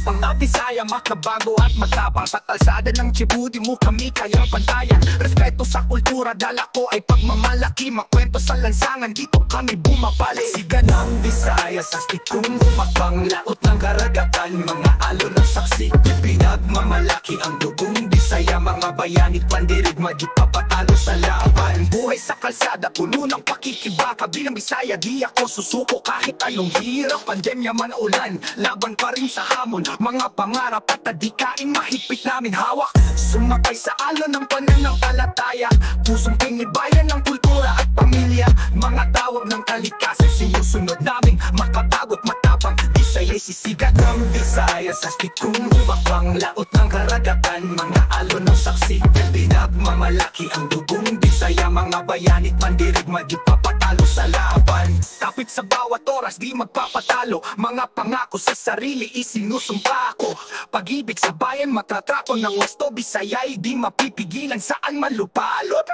Mga Bisaya, makabago at matapang. Sa kalsada ng Cebu, di mo kami kayang pantayan. Respeto sa kultura, dala ko ay pagmamalaki. Makwento sa lansangan, dito kami bumabali. Siga ng Bisaya, sa stikong bumapang. Laot ng karagatan, mga alon ng saksi. Pinagmamalaki ang dugong Bisaya. Mga bayanit pandirigma, di papatalo sa laban. Buhay sa kalsada, puno ng pakikibaka. Bilang Bisaya, di ako susuko kahit anong hirap. Pandemya man ulan, laban pa rin sa hamon. Mga pangarap at adikain mahigpit namin hawak. Sumakay sa alon ng pananampalataya. Pusong pinibayan ng kultura at pamilya. Mga tawag ng kalikasan, sinusunod namin. Makapagod, matapang, Bisaya'y sisigat ng Bisaya. Sa stikong bumapang, laot ng karagatan. Mga alon ng saksi, pinagmamalaki ang dugong Bisaya. Mga bayanit mandirigma, di papatalo sa laban. Kapit sa bawat oras, di magpapatalo. Mga pangako sa sarili, isinusumpa ako. Pag-ibig sa bayan, matatrato ng wasto. Bisaya'y di mapipigilan, saan man lupalot.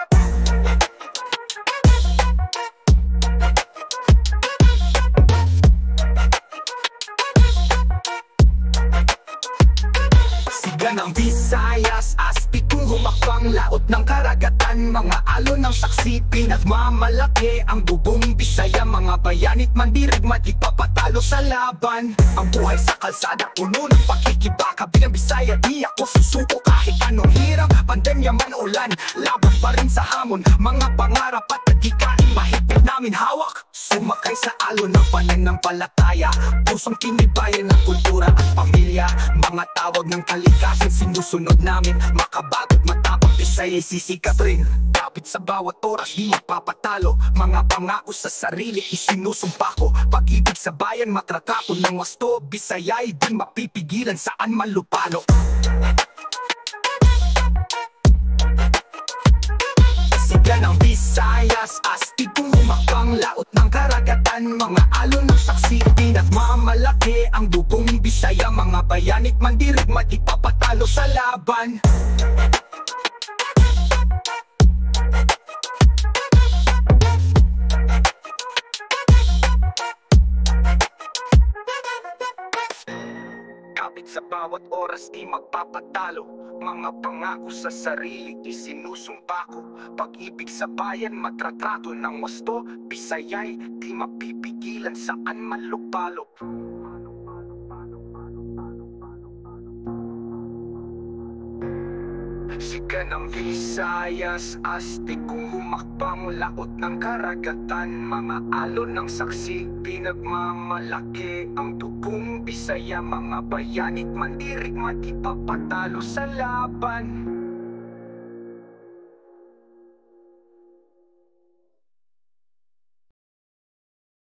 Siga ng Visayas, astig kung humakbang. Laot ng karagatan, mga alon ng saksi. Pinagmamalaki ang bubong Bisaya. Mga bayanit mandirigma, di papatalo sa laban. Ang buhay sa kalsada, puno ng pakikibaka. Bilang Bisaya, di ako susuko kahit anong hirap. Pandemya man ulan, laban pa rin sa hamon. Mga pangarap at adikain, mahigpit namin hawak. Sumakay sa alon ng pananampalataya. Pusong kinibayan ng kultura at pamilya. Mga tawag ng kalikasan, sinusunod namin. Makabagod, matapang, Bisaya'y sisikat rin. Kapit sa bawat oras, di magpapatalo. Mga pangako sa sarili, isinusumpa ko. Pag-ibig sa bayan, matratapo ng wasto. Bisaya'y di mapipigilan, saan man lupalo. Siga ng Visayas, astig kung humakbang. Laot ng karagatan, mga alon ng saksi. Pinagmamalaki ang dugong Bisaya. Mga bayanit mandirigma, di papatalo sa laban. Kapit sa bawat oras, di magpapatalo. Mga pangako sa sarili, isinusumpa ko. Pag-ibig sa bayan, matratrato ng wasto. Bisaya'y di mapipigilan, saan man lupalo. Siga ng Visayas, astig kung humakbang. Laot ng karagatan, mga alon ng saksi. Pinagmamalaki ang dugong Bisaya. Mga bayanit mandirigma, di papatalo sa laban.